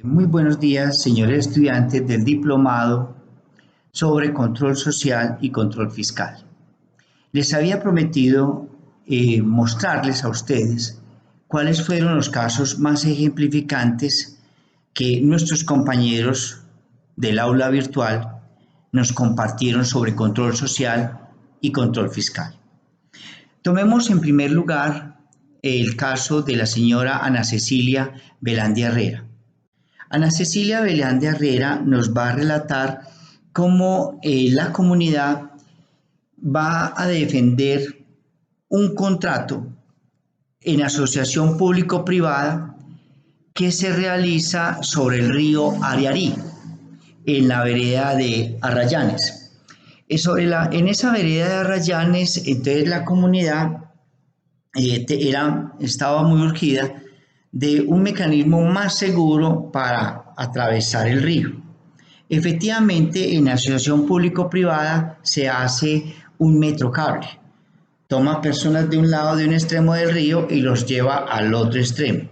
Muy buenos días, señores estudiantes del diplomado sobre control social y control fiscal. Les había prometido mostrarles a ustedes cuáles fueron los casos más ejemplificantes que nuestros compañeros del aula virtual nos compartieron sobre control social y control fiscal. Tomemos en primer lugar el caso de la señora Ana Cecilia Velandia Herrera. Ana Cecilia Velandia Herrera nos va a relatar cómo la comunidad va a defender un contrato en asociación público-privada que se realiza sobre el río Ariarí, en la vereda de Arrayanes. En esa vereda de Arrayanes, entonces la comunidad estaba muy urgida de un mecanismo más seguro para atravesar el río. Efectivamente, en la asociación público-privada se hace un metrocable. Toma personas de un lado, de un extremo del río, y los lleva al otro extremo.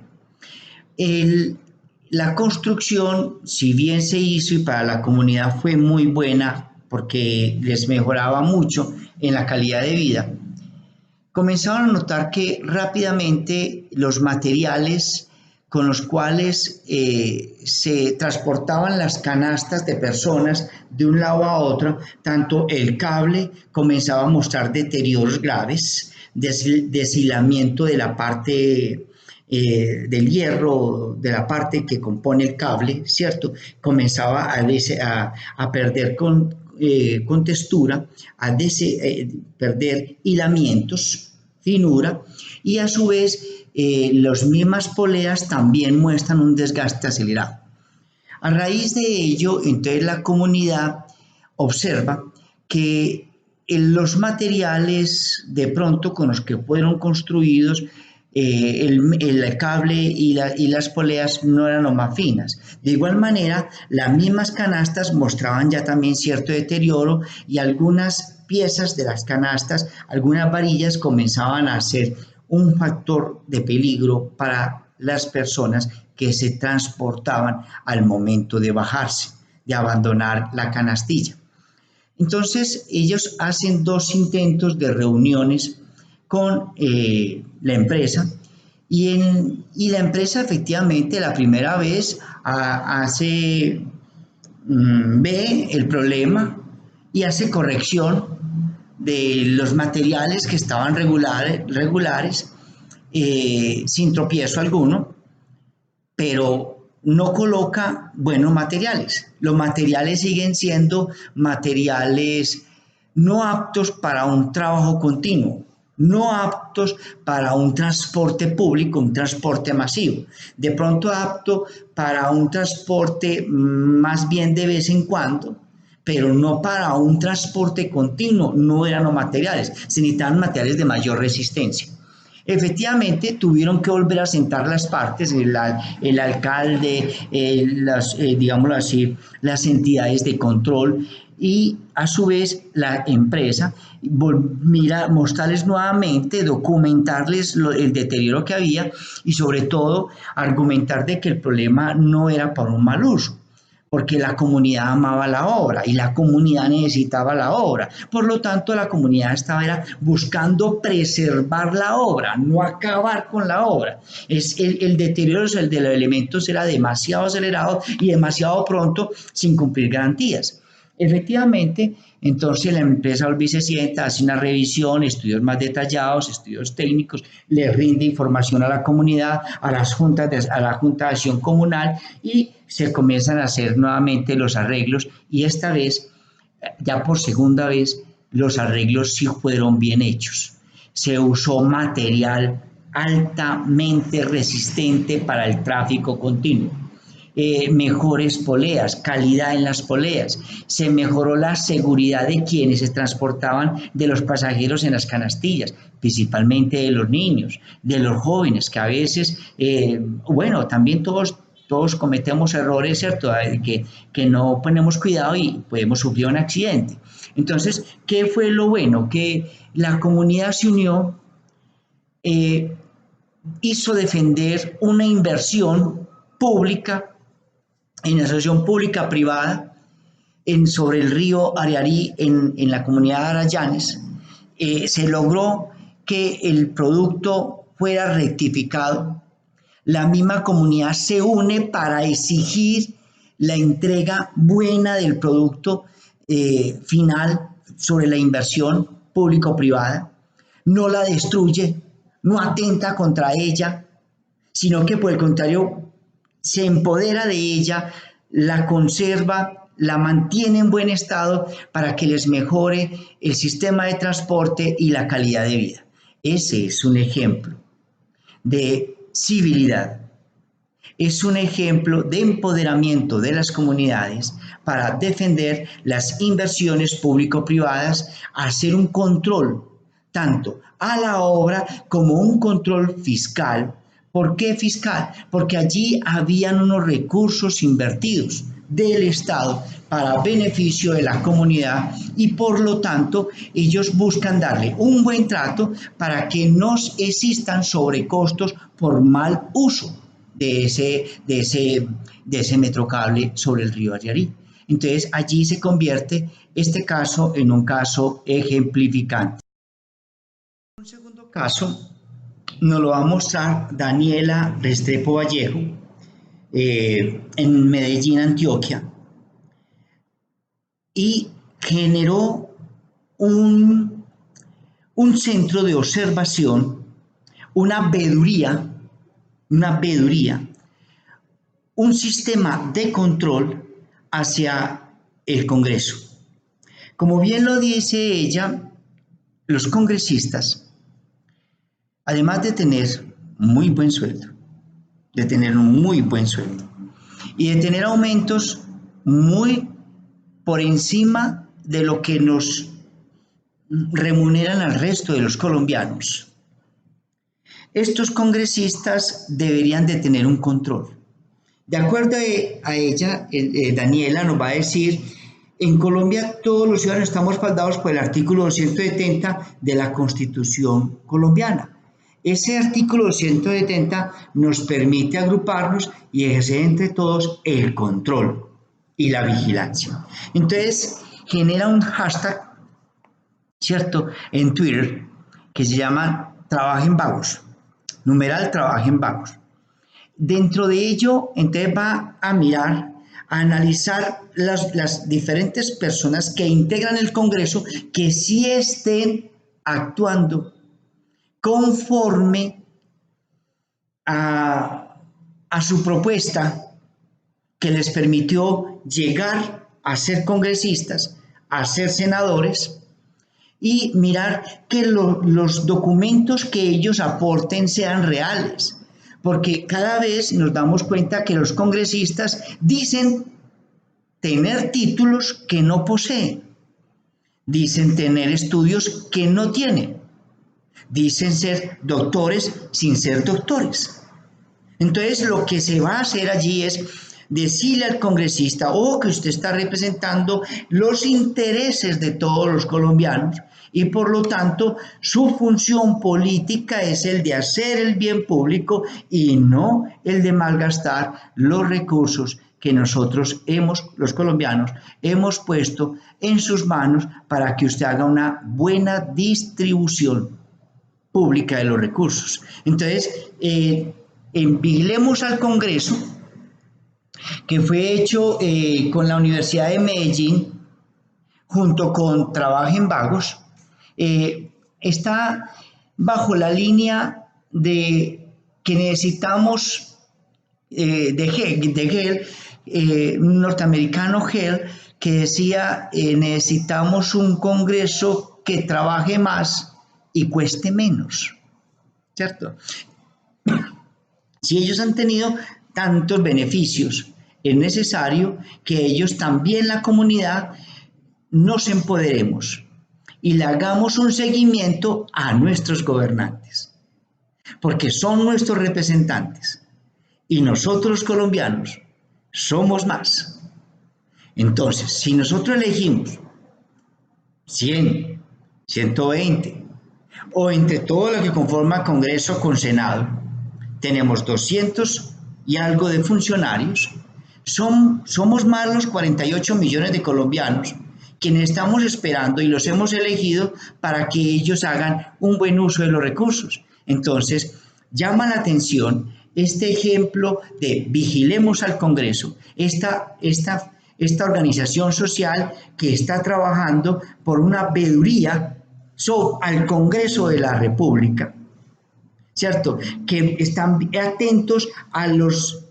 La construcción, si bien se hizo y para la comunidad fue muy buena porque les mejoraba mucho en la calidad de vida, comenzaron a notar que rápidamente los materiales con los cuales se transportaban las canastas de personas de un lado a otro, tanto el cable comenzaba a mostrar deterioros graves, deshilamiento de la parte del hierro, de la parte que compone el cable, ¿cierto? Comenzaba a perder con textura, a perder hilamientos, finura, y a su vez las mismas poleas también muestran un desgaste acelerado. A raíz de ello, entonces la comunidad observa que los materiales de pronto con los que fueron construidos el cable y las poleas no eran lo más finas. De igual manera, las mismas canastas mostraban ya también cierto deterioro y algunas piezas de las canastas, algunas varillas comenzaban a ser un factor de peligro para las personas que se transportaban al momento de bajarse, de abandonar la canastilla. Entonces ellos hacen dos intentos de reuniones con la empresa y la empresa efectivamente la primera vez ve el problema y hace corrección de los materiales que estaban regulares sin tropiezo alguno, pero no coloca buenos materiales. Los materiales siguen siendo materiales no aptos para un trabajo continuo, no aptos para un transporte público, un transporte masivo, de pronto apto para un transporte más bien de vez en cuando, pero no para un transporte continuo. No eran los materiales, se necesitaban materiales de mayor resistencia. Efectivamente, tuvieron que volver a sentar las partes, el alcalde, digámoslo así, las entidades de control y a su vez la empresa, mostrarles nuevamente, documentarles el deterioro que había y sobre todo argumentar de que el problema no era por un mal uso, porque la comunidad amaba la obra y la comunidad necesitaba la obra. Por lo tanto, la comunidad estaba buscando preservar la obra, no acabar con la obra. El deterioro de los elementos era demasiado acelerado y demasiado pronto sin cumplir garantías. Efectivamente, entonces la empresa se sienta, hace una revisión, estudios más detallados, estudios técnicos, le rinde información a la comunidad, a la Junta de Acción Comunal y se comienzan a hacer nuevamente los arreglos y esta vez, ya por segunda vez, los arreglos sí fueron bien hechos. Se usó material altamente resistente para el tráfico continuo. Mejores poleas, calidad en las poleas, se mejoró la seguridad de quienes se transportaban, de los pasajeros en las canastillas, principalmente de los niños, de los jóvenes, que a veces, también todos cometemos errores, ¿cierto? Que no ponemos cuidado y podemos sufrir un accidente. Entonces, ¿qué fue lo bueno? Que la comunidad se unió, hizo defender una inversión pública en asociación pública-privada sobre el río Ariarí en la comunidad de Arayanes, se logró que el producto fuera rectificado. La misma comunidad se une para exigir la entrega buena del producto final sobre la inversión público-privada, no la destruye, no atenta contra ella, sino que por el contrario se empodera de ella, la conserva, la mantiene en buen estado para que les mejore el sistema de transporte y la calidad de vida. Ese es un ejemplo de civilidad. Es un ejemplo de empoderamiento de las comunidades para defender las inversiones público-privadas, hacer un control tanto a la obra como un control fiscal. ¿Por qué fiscal? Porque allí habían unos recursos invertidos del Estado para beneficio de la comunidad y por lo tanto ellos buscan darle un buen trato para que no existan sobrecostos por mal uso de ese metrocable sobre el río Ariarí. Entonces allí se convierte este caso en un caso ejemplificante. Un segundo caso nos lo va a mostrar Daniela Restrepo Vallejo en Medellín, Antioquia, y generó un centro de observación, una veeduría, un sistema de control hacia el Congreso. Como bien lo dice ella, los congresistas, además de tener muy buen sueldo, y de tener aumentos muy por encima de lo que nos remuneran al resto de los colombianos, estos congresistas deberían de tener un control. De acuerdo a ella, Daniela nos va a decir, en Colombia todos los ciudadanos estamos respaldados por el artículo 270 de la Constitución colombiana. Ese artículo 270 nos permite agruparnos y ejercer entre todos el control y la vigilancia. Entonces, genera un hashtag, ¿cierto?, en Twitter que se llama Trabajen Vagos, numeral Trabajen Vagos. Dentro de ello, entonces va a mirar, a analizar las diferentes personas que integran el Congreso que sí estén actuando conforme a su propuesta que les permitió llegar a ser congresistas, a ser senadores, y mirar que los documentos que ellos aporten sean reales, porque cada vez nos damos cuenta que los congresistas dicen tener títulos que no poseen, dicen tener estudios que no tienen, dicen ser doctores sin ser doctores. Entonces lo que se va a hacer allí es decirle al congresista que usted está representando los intereses de todos los colombianos y por lo tanto su función política es el de hacer el bien público y no el de malgastar los recursos que nosotros los colombianos, hemos puesto en sus manos para que usted haga una buena distribución pública de los recursos. Entonces, vigilemos al Congreso, que fue hecho con la Universidad de Medellín, junto con Trabajen Vagos, está bajo la línea de que necesitamos de Gell, un norteamericano Gell, que decía necesitamos un Congreso que trabaje más y cueste menos, ¿cierto? Si ellos han tenido tantos beneficios, es necesario que ellos también, la comunidad, nos empoderemos y le hagamos un seguimiento a nuestros gobernantes, porque son nuestros representantes y nosotros colombianos somos más. Entonces, si nosotros elegimos 100, 120 o entre todo lo que conforma Congreso con Senado, tenemos 200 y algo de funcionarios, Somos más los 48 millones de colombianos quienes estamos esperando y los hemos elegido para que ellos hagan un buen uso de los recursos. Entonces, llama la atención este ejemplo de vigilemos al Congreso, esta organización social que está trabajando por una veeduría al Congreso de la República, ¿cierto? Que están atentos a los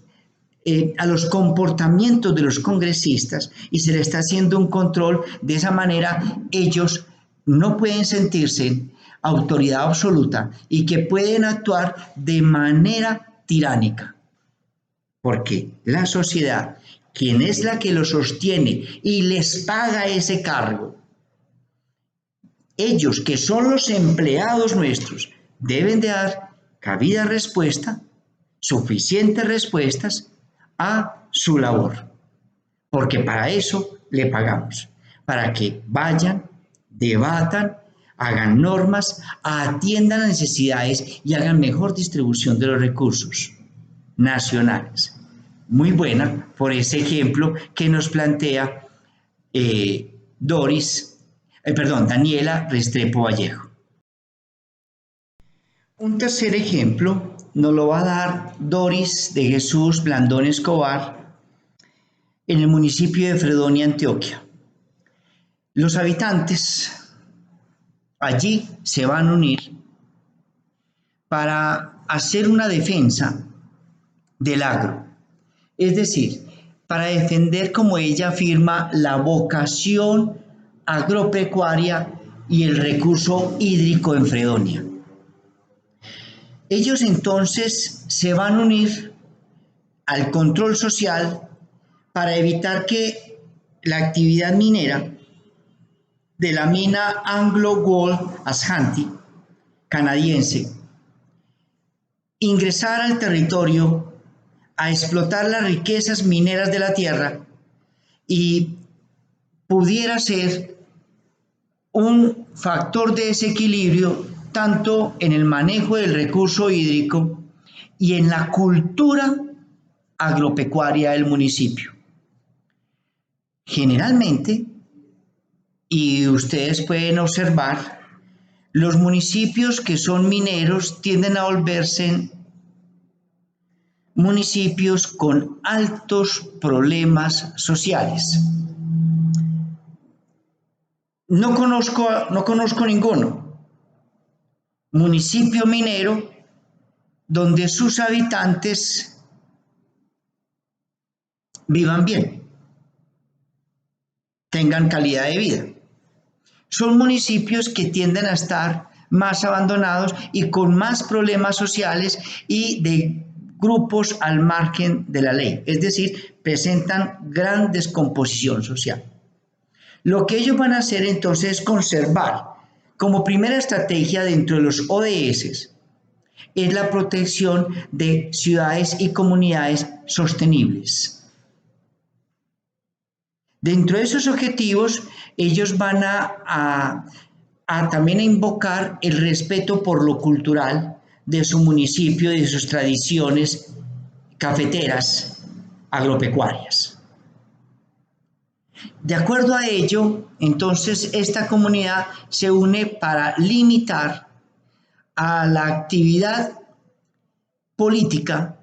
comportamientos de los congresistas y se le está haciendo un control. De esa manera ellos no pueden sentirse autoridad absoluta y que pueden actuar de manera tiránica, porque la sociedad, quien es la que los sostiene y les paga ese cargo, ellos que son los empleados nuestros, deben de dar cabida respuesta, suficientes respuestas a su labor, porque para eso le pagamos, para que vayan, debatan, hagan normas, atiendan las necesidades y hagan mejor distribución de los recursos nacionales. Muy buena por ese ejemplo que nos plantea Daniela Restrepo Vallejo. Un tercer ejemplo nos lo va a dar Doris de Jesús Blandón Escobar en el municipio de Fredonia, Antioquia. Los habitantes allí se van a unir para hacer una defensa del agro, es decir, para defender, como ella afirma, la vocación agropecuaria y el recurso hídrico en Fredonia. Ellos entonces se van a unir al control social para evitar que la actividad minera de la mina Anglo Gold Ashanti canadiense ingresara al territorio a explotar las riquezas mineras de la tierra y pudiera ser un factor de desequilibrio tanto en el manejo del recurso hídrico y en la cultura agropecuaria del municipio. Generalmente, y ustedes pueden observar, los municipios que son mineros tienden a volverse municipios con altos problemas sociales. No conozco ninguno municipio minero donde sus habitantes vivan bien, tengan calidad de vida. Son municipios que tienden a estar más abandonados y con más problemas sociales y de grupos al margen de la ley, es decir, presentan gran descomposición social. Lo que ellos van a hacer entonces es conservar como primera estrategia dentro de los ODS es la protección de ciudades y comunidades sostenibles. Dentro de esos objetivos, ellos van a también a invocar el respeto por lo cultural de su municipio y de sus tradiciones cafeteras agropecuarias. De acuerdo a ello, entonces esta comunidad se une para limitar a la actividad política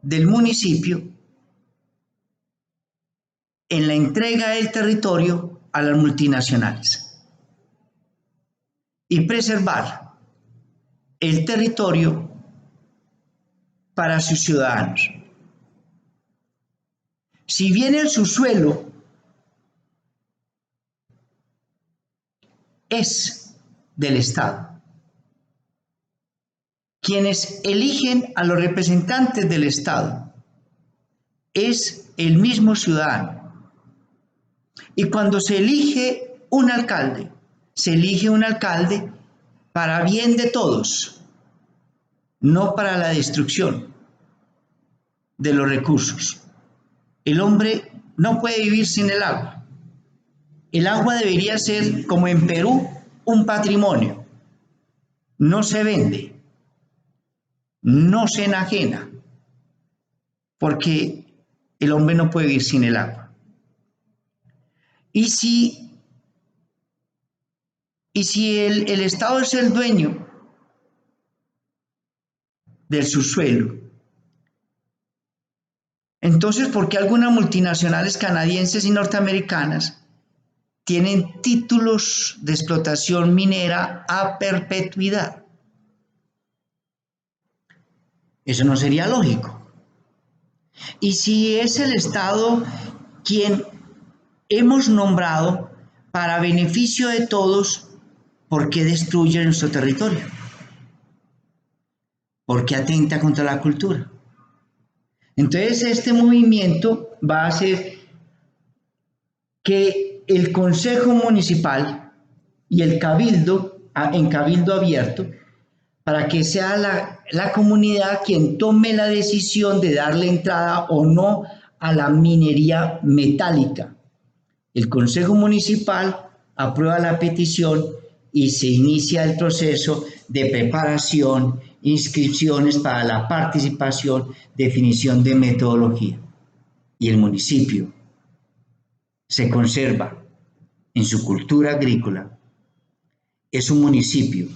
del municipio en la entrega del territorio a las multinacionales y preservar el territorio para sus ciudadanos. Si bien el subsuelo es del Estado, quienes eligen a los representantes del Estado es el mismo ciudadano. Y cuando se elige un alcalde, se elige un alcalde para bien de todos, no para la destrucción de los recursos. El hombre no puede vivir sin el agua. El agua debería ser, como en Perú, un patrimonio. No se vende, no se enajena, porque el hombre no puede vivir sin el agua. Y si el Estado es el dueño del subsuelo, entonces, ¿por qué algunas multinacionales canadienses y norteamericanas tienen títulos de explotación minera a perpetuidad? Eso no sería lógico. Y si es el Estado quien hemos nombrado para beneficio de todos, ¿por qué destruye nuestro territorio? ¿Por qué atenta contra la cultura? Entonces, este movimiento va a hacer que el Consejo Municipal y el Cabildo, en Cabildo abierto, para que sea la comunidad quien tome la decisión de darle entrada o no a la minería metálica. El Consejo Municipal aprueba la petición y se inicia el proceso de preparación, inscripciones para la participación, definición de metodología. Y el municipio se conserva en su cultura agrícola. Es un municipio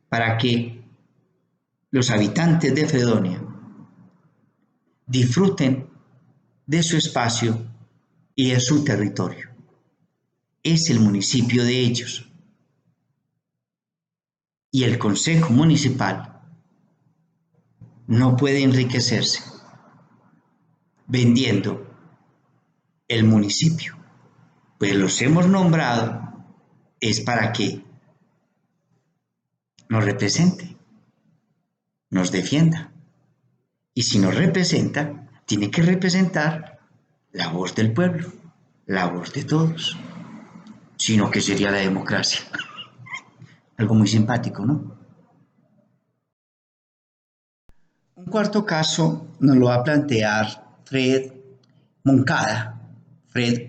para que los habitantes de Fredonia disfruten de su espacio y de su territorio. Es el municipio de ellos. Y el Consejo Municipal no puede enriquecerse vendiendo el municipio, pues los hemos nombrado es para que nos represente, nos defienda. Y si nos representa, tiene que representar la voz del pueblo, la voz de todos. Sino que sería la democracia. Algo muy simpático, ¿no? Un cuarto caso nos lo va a plantear Fred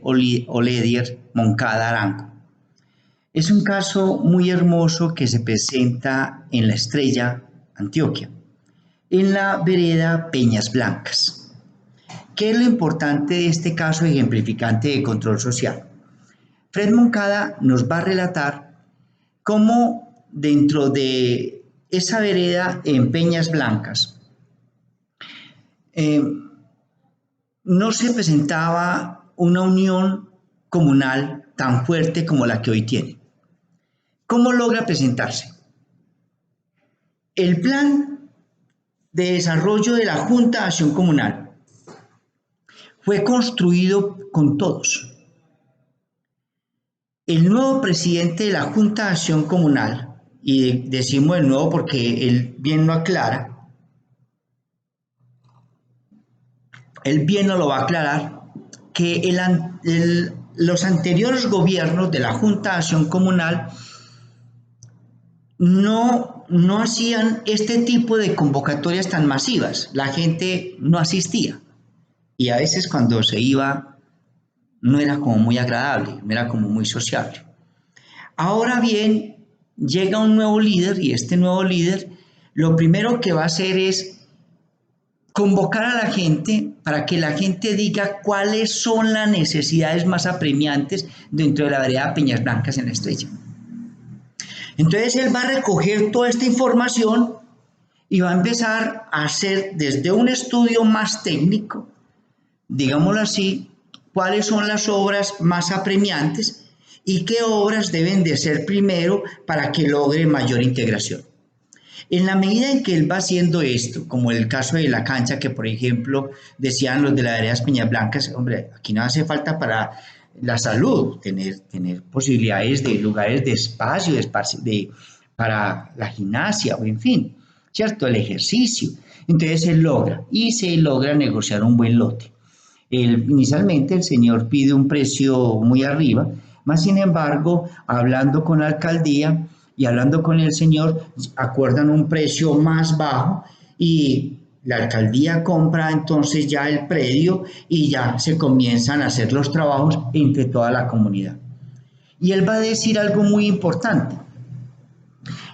Oledier Moncada Arango. Es un caso muy hermoso que se presenta en La Estrella, Antioquia, en la vereda Peñas Blancas. ¿Qué es lo importante de este caso ejemplificante de control social? Fred Moncada nos va a relatar cómo dentro de esa vereda en Peñas Blancas no se presentaba una unión comunal tan fuerte como la que hoy tiene. ¿Cómo logra presentarse? El plan de desarrollo de la Junta de Acción Comunal fue construido con todos. El nuevo presidente de la Junta de Acción Comunal, y decimos de nuevo porque él bien lo aclara, él bien nos lo va a aclarar, que los anteriores gobiernos de la Junta de Acción Comunal no hacían este tipo de convocatorias tan masivas. La gente no asistía. Y a veces cuando se iba no era como muy agradable, no era como muy sociable. Ahora bien, llega un nuevo líder y este nuevo líder lo primero que va a hacer es convocar a la gente para que la gente diga cuáles son las necesidades más apremiantes dentro de la vereda Peñas Blancas en La Estrella. Entonces él va a recoger toda esta información y va a empezar a hacer desde un estudio más técnico, digámoslo así, cuáles son las obras más apremiantes y qué obras deben de ser primero para que logre mayor integración. En la medida en que él va haciendo esto, como el caso de la cancha que por ejemplo decían los de la vereda Peñas Blancas, hombre, aquí no hace falta para la salud, tener posibilidades de lugares de espacio, para la gimnasia o en fin, ¿cierto? El ejercicio. Entonces él logra negociar un buen lote. Inicialmente el señor pide un precio muy arriba, más sin embargo, hablando con la alcaldía y hablando con el señor, acuerdan un precio más bajo y la alcaldía compra entonces ya el predio y ya se comienzan a hacer los trabajos entre toda la comunidad. Y él va a decir algo muy importante.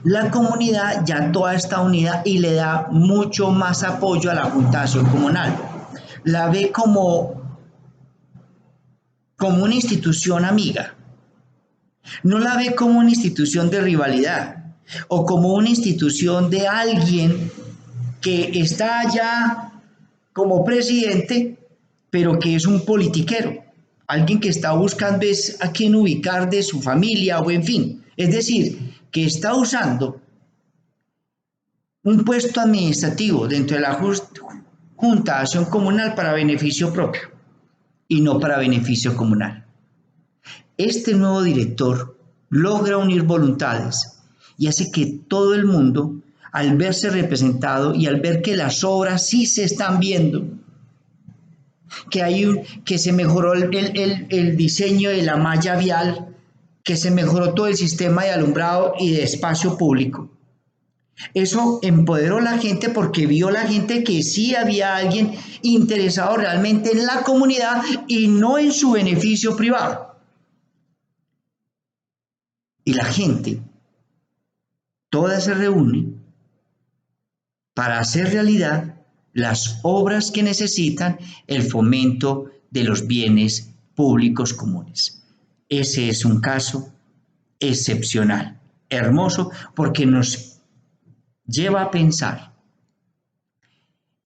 La comunidad ya toda está unida y le da mucho más apoyo a la Junta de Acción Comunal. la ve como una institución amiga, no la ve como una institución de rivalidad o como una institución de alguien que está allá como presidente, pero que es un politiquero, alguien que está buscando es a quién ubicar de su familia o en fin, es decir, que está usando un puesto administrativo dentro de la Junta de Acción Comunal para beneficio propio y no para beneficio comunal. Este nuevo director logra unir voluntades y hace que todo el mundo, al verse representado y al ver que las obras sí se están viendo, que se mejoró el diseño de la malla vial, que se mejoró todo el sistema de alumbrado y de espacio público. Eso empoderó a la gente porque vio la gente que sí había alguien interesado realmente en la comunidad y no en su beneficio privado. Y la gente toda se reúne para hacer realidad las obras que necesitan el fomento de los bienes públicos comunes. Ese es un caso excepcional, hermoso, porque nos lleva a pensar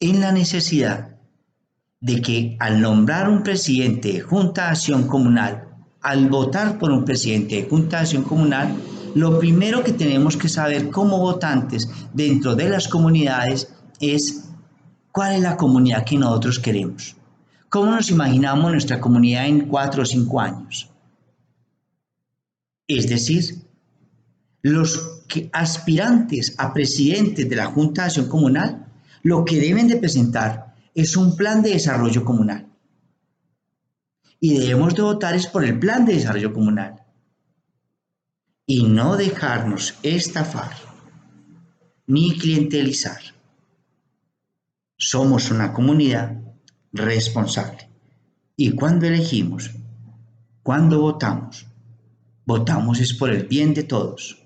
en la necesidad de que al nombrar un presidente de Junta de Acción Comunal, al votar por un presidente de Junta de Acción Comunal, lo primero que tenemos que saber como votantes dentro de las comunidades es cuál es la comunidad que nosotros queremos. ¿Cómo nos imaginamos nuestra comunidad en 4 o 5 años? Es decir, los aspirantes a presidentes de la Junta de Acción Comunal lo que deben de presentar es un plan de desarrollo comunal. Y debemos de votar es por el plan de desarrollo comunal. Y no dejarnos estafar ni clientelizar. Somos una comunidad responsable. Y cuando elegimos, cuando votamos, votamos es por el bien de todos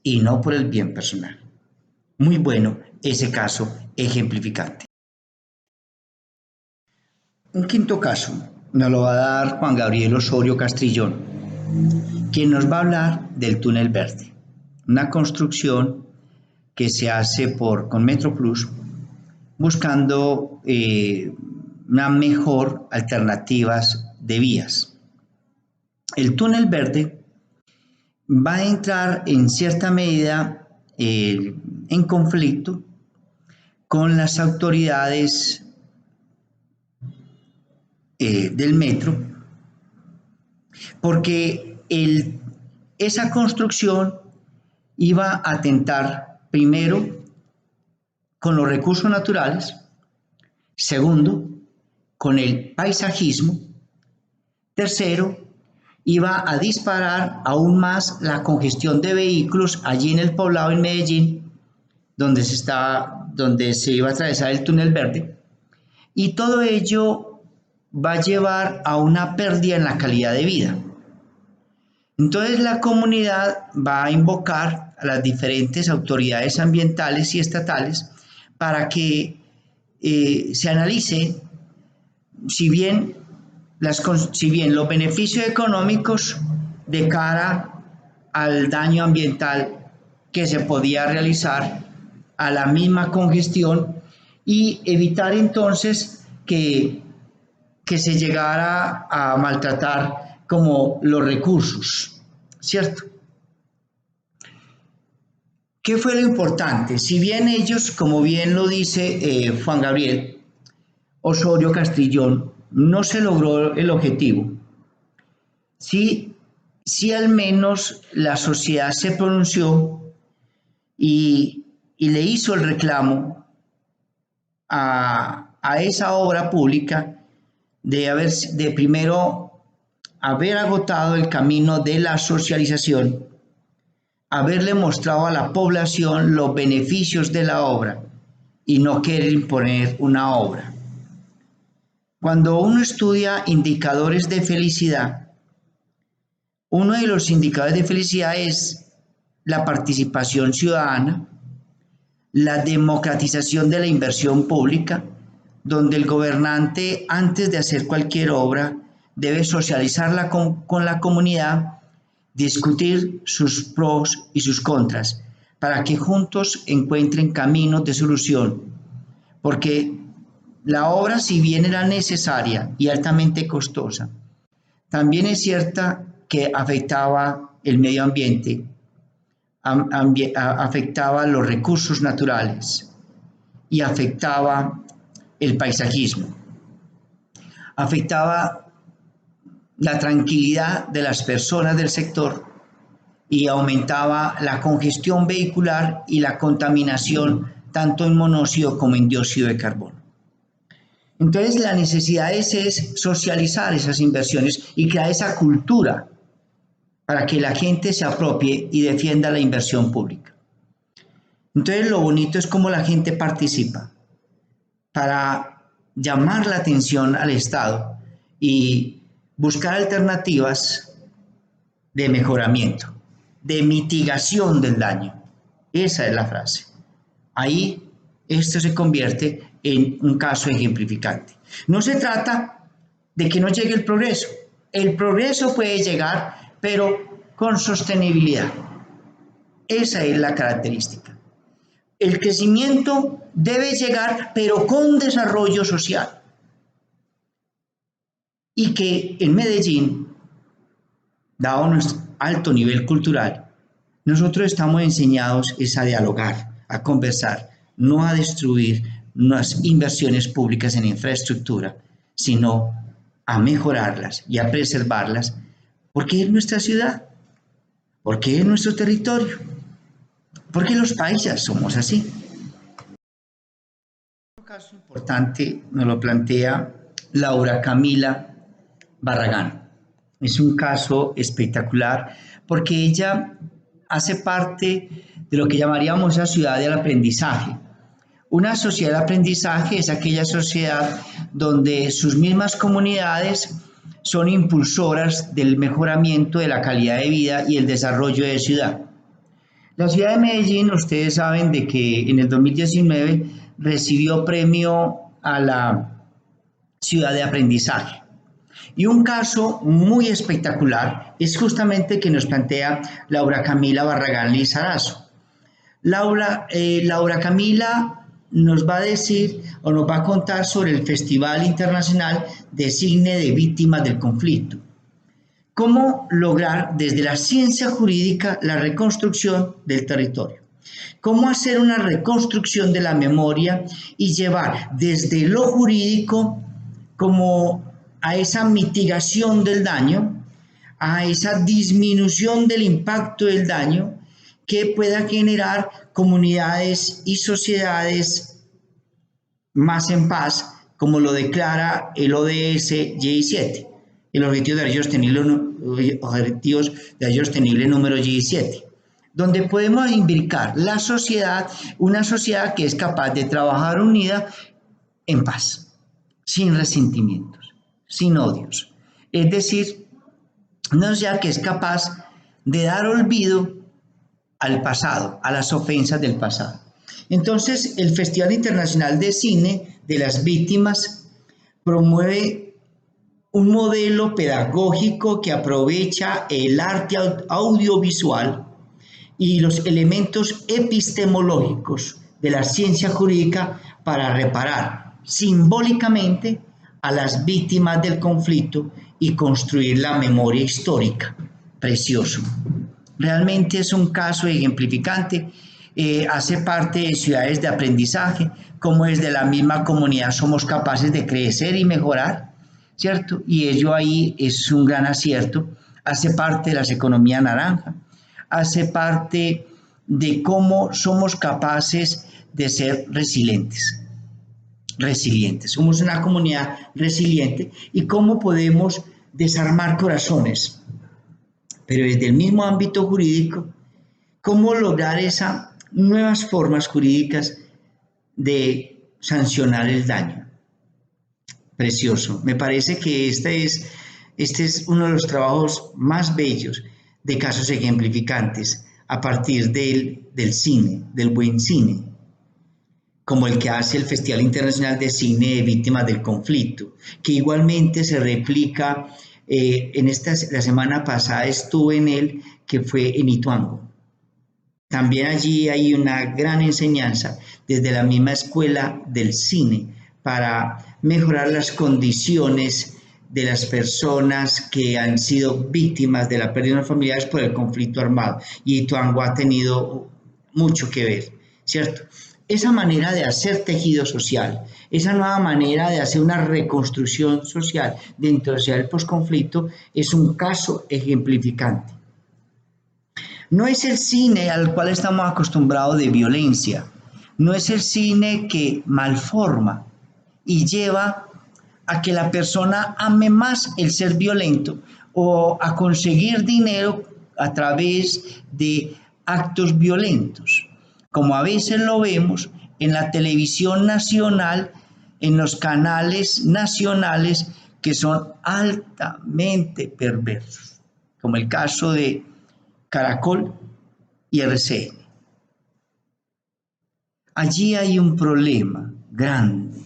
y no por el bien personal. Muy bueno ese caso ejemplificante. Un quinto caso nos lo va a dar Juan Gabriel Osorio Castrillón, quien nos va a hablar del túnel verde, una construcción que se hace con MetroPlus buscando una mejor alternativas de vías. El túnel verde va a entrar en cierta medida en conflicto con las autoridades del metro, porque esa construcción iba a atentar primero con los recursos naturales, segundo, con el paisajismo, tercero, iba a disparar aún más la congestión de vehículos allí en el poblado en Medellín, donde se iba a atravesar el túnel verde, y todo ello va a llevar a una pérdida en la calidad de vida. Entonces la comunidad va a invocar a las diferentes autoridades ambientales y estatales para que se analice si bien los beneficios económicos de cara al daño ambiental que se podía realizar, a la misma congestión, y evitar entonces que se llegara a maltratar como los recursos, ¿cierto? ¿Qué fue lo importante? Si bien ellos, como bien lo dice Juan Gabriel Osorio Castrillón, no se logró el objetivo, sí al menos la sociedad se pronunció y le hizo el reclamo a esa obra pública de primero haber agotado el camino de la socialización, haberle mostrado a la población los beneficios de la obra y no querer imponer una obra. Cuando uno estudia indicadores de felicidad, uno de los indicadores de felicidad es la participación ciudadana, la democratización de la inversión pública, donde el gobernante, antes de hacer cualquier obra, debe socializarla con la comunidad, discutir sus pros y sus contras, para que juntos encuentren caminos de solución, porque la obra, si bien era necesaria y altamente costosa, también es cierta que afectaba el medio ambiente, afectaba los recursos naturales y afectaba el paisajismo, afectaba la tranquilidad de las personas del sector y aumentaba la congestión vehicular y la contaminación tanto en monóxido como en dióxido de carbono. Entonces la necesidad es socializar esas inversiones y crear esa cultura para que la gente se apropie y defienda la inversión pública. Entonces lo bonito es cómo la gente participa para llamar la atención al Estado y buscar alternativas de mejoramiento, de mitigación del daño. Esa es la frase. Ahí esto se convierte en un caso ejemplificante. No se trata de que no llegue el progreso. El progreso puede llegar, pero con sostenibilidad. Esa es la característica. El crecimiento debe llegar, pero con desarrollo social. Y que en Medellín, dado nuestro alto nivel cultural, nosotros estamos enseñados es a dialogar, a conversar, no a destruir las inversiones públicas en infraestructura, sino a mejorarlas y a preservarlas, porque es nuestra ciudad, porque es nuestro territorio, porque los paisas somos así. Un caso importante nos lo plantea Laura Camila Barragán. Es un caso espectacular porque ella hace parte de lo que llamaríamos la ciudad del aprendizaje. Una sociedad de aprendizaje es aquella sociedad donde sus mismas comunidades son impulsoras del mejoramiento de la calidad de vida y el desarrollo de ciudad. La ciudad de Medellín, ustedes saben de que en el 2019 recibió premio a la ciudad de aprendizaje. Y un caso muy espectacular es justamente que nos plantea Laura Camila Barragán Lizarazo. Laura Camila nos va a decir o nos va a contar sobre el Festival Internacional de Cine de Víctimas del Conflicto. Cómo lograr desde la ciencia jurídica la reconstrucción del territorio. Cómo hacer una reconstrucción de la memoria y llevar desde lo jurídico como a esa mitigación del daño, a esa disminución del impacto del daño que pueda generar comunidades y sociedades más en paz, como lo declara el ODS 17, el Objetivo de Objetivos de Desarrollo Sostenible número 17, donde podemos imbricar la sociedad, una sociedad que es capaz de trabajar unida en paz, sin resentimientos, sin odios. Es decir, no sea que es capaz de dar olvido al pasado, a las ofensas del pasado. Entonces, el Festival Internacional de Cine de las Víctimas promueve un modelo pedagógico que aprovecha el arte audiovisual y los elementos epistemológicos de la ciencia jurídica para reparar simbólicamente a las víctimas del conflicto y construir la memoria histórica. Precioso. Realmente es un caso ejemplificante, hace parte de ciudades de aprendizaje, como desde la misma comunidad somos capaces de crecer y mejorar, ¿cierto? Y ello ahí es un gran acierto, hace parte de las economías naranja, hace parte de cómo somos capaces de ser resilientes, somos una comunidad resiliente y cómo podemos desarmar corazones, pero desde el mismo ámbito jurídico, cómo lograr esas nuevas formas jurídicas de sancionar el daño. Precioso. Me parece que este es uno de los trabajos más bellos de casos ejemplificantes a partir del cine, del buen cine. como el que hace el Festival Internacional de Cine de Víctimas del Conflicto, que igualmente se replica. La semana pasada estuve en él, que fue en Ituango. También allí hay una gran enseñanza desde la misma escuela del cine para mejorar las condiciones de las personas que han sido víctimas de la pérdida de familiares por el conflicto armado. Y Ituango ha tenido mucho que ver, ¿cierto? Esa manera de hacer tejido social, esa nueva manera de hacer una reconstrucción social dentro del posconflicto es un caso ejemplificante. No es el cine al cual estamos acostumbrados de violencia, no es el cine que malforma y lleva a que la persona ame más el ser violento o a conseguir dinero a través de actos violentos, como a veces lo vemos en la televisión nacional, en los canales nacionales que son altamente perversos, como el caso de Caracol y RCN. Allí hay un problema grande.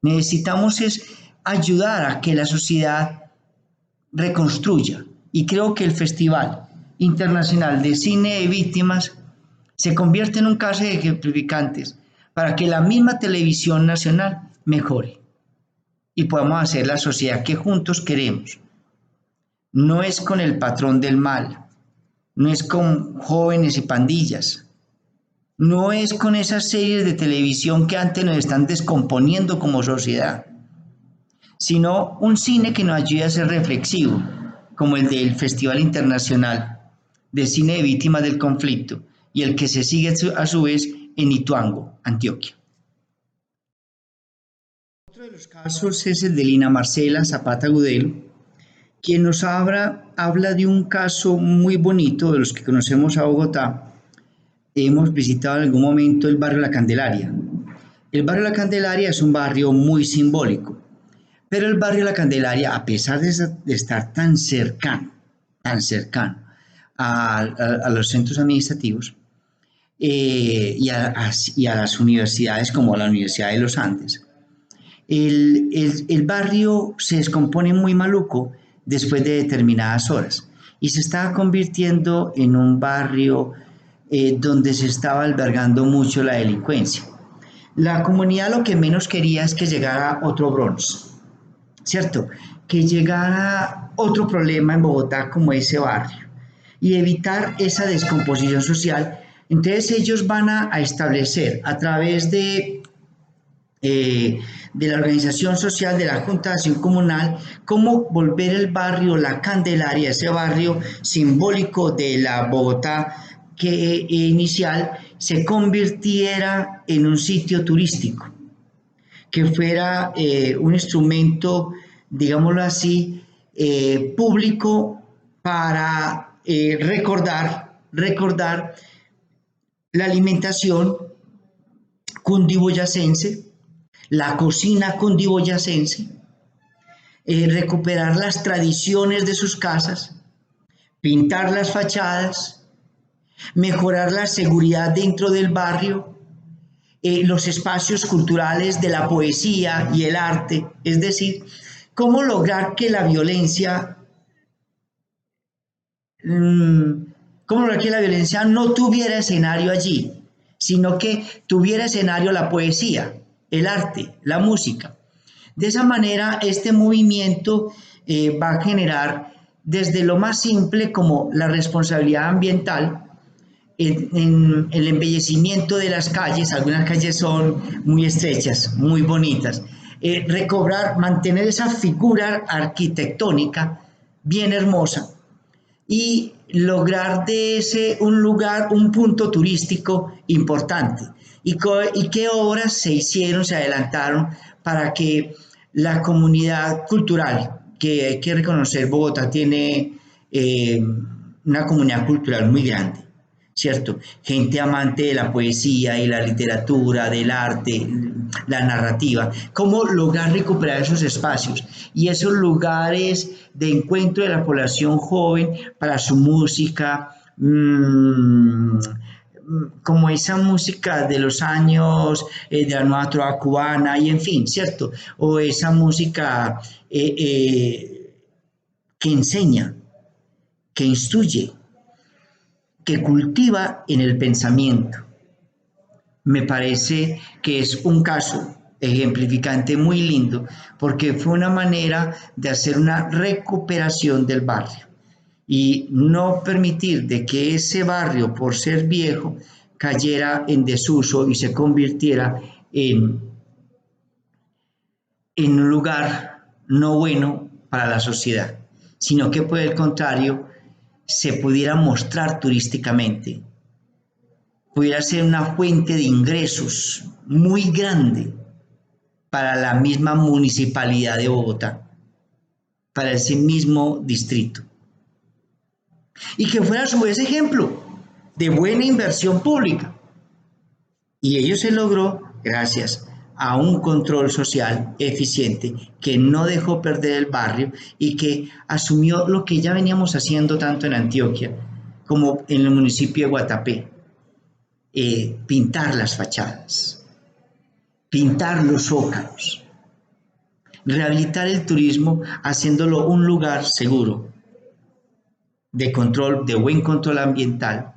Necesitamos es ayudar a que la sociedad reconstruya. Y creo que el Festival Internacional de Cine de Víctimas se convierte en un caso de ejemplificantes para que la misma televisión nacional mejore y podamos hacer la sociedad que juntos queremos. No es con el patrón del mal, no es con jóvenes y pandillas, no es con esas series de televisión que antes nos están descomponiendo como sociedad, sino un cine que nos ayude a ser reflexivo, como el del Festival Internacional de Cine de Víctimas del Conflicto y el que se sigue a su vez en Ituango, Antioquia. Otro de los casos es el de Lina Marcela Zapata Gudelo, quien nos habla de un caso muy bonito de los que conocemos a Bogotá. Hemos visitado en algún momento el barrio La Candelaria. El barrio La Candelaria es un barrio muy simbólico, pero el barrio La Candelaria, a pesar de estar tan cercano a los centros administrativos y a las universidades como la Universidad de los Andes, el barrio se descompone muy maluco después de determinadas horas y se estaba convirtiendo en un barrio donde se estaba albergando mucho la delincuencia. La comunidad lo que menos quería es que llegara otro Bronx, ¿cierto? Que llegara otro problema en Bogotá como ese barrio y evitar esa descomposición social. Entonces ellos van a establecer a través de la organización social de la Junta de Acción Comunal, cómo volver el barrio La Candelaria, ese barrio simbólico de la Bogotá que inicial, se convirtiera en un sitio turístico, que fuera un instrumento, digámoslo así, público para recordar la alimentación cundiboyacense, la cocina cundiboyacense, recuperar las tradiciones de sus casas, pintar las fachadas, mejorar la seguridad dentro del barrio, los espacios culturales de la poesía y el arte, es decir, cómo lograr que la violencia, no tuviera escenario allí, sino que tuviera escenario la poesía, el arte, la música. De esa manera, este movimiento va a generar desde lo más simple como la responsabilidad ambiental, en el embellecimiento de las calles. Algunas calles son muy estrechas, muy bonitas, mantener esa figura arquitectónica bien hermosa y lograr de ese un lugar, un punto turístico importante. Y qué obras se hicieron, se adelantaron para que la comunidad cultural, que hay que reconocer, Bogotá tiene una comunidad cultural muy grande, ¿cierto? Gente amante de la poesía y la literatura, del arte, la narrativa. ¿Cómo lograr recuperar esos espacios y esos lugares de encuentro de la población joven para su música, como esa música de los años de la nueva trova cubana y en fin, ¿cierto? O esa música que enseña, que instruye, que cultiva en el pensamiento. Me parece que es un caso ejemplificante muy lindo porque fue una manera de hacer una recuperación del barrio y no permitir de que ese barrio, por ser viejo, cayera en desuso y se convirtiera en un lugar no bueno para la sociedad, sino que por el contrario se pudiera mostrar turísticamente, pudiera ser una fuente de ingresos muy grande para la misma municipalidad de Bogotá, para ese mismo distrito. Y que fuera a su vez ejemplo de buena inversión pública. Y ello se logró gracias a un control social eficiente que no dejó perder el barrio y que asumió lo que ya veníamos haciendo tanto en Antioquia como en el municipio de Guatapé, pintar las fachadas, pintar los zócalos, rehabilitar el turismo haciéndolo un lugar seguro, de control, de buen control ambiental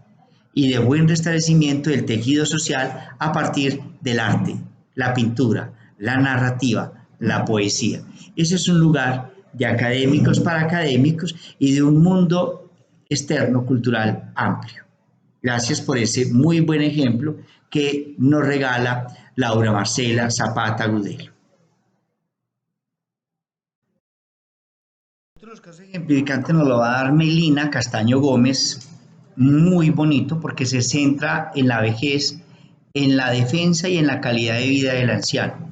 y de buen restablecimiento del tejido social a partir del arte, la pintura, la narrativa, la poesía. Ese es un lugar de académicos para académicos y de un mundo externo cultural amplio. Gracias por ese muy buen ejemplo que nos regala Laura Marcela Zapata Gudelo. Otros casos ejemplificantes nos lo va a dar Melina Castaño Gómez, muy bonito porque se centra en la vejez, en la defensa y en la calidad de vida del anciano.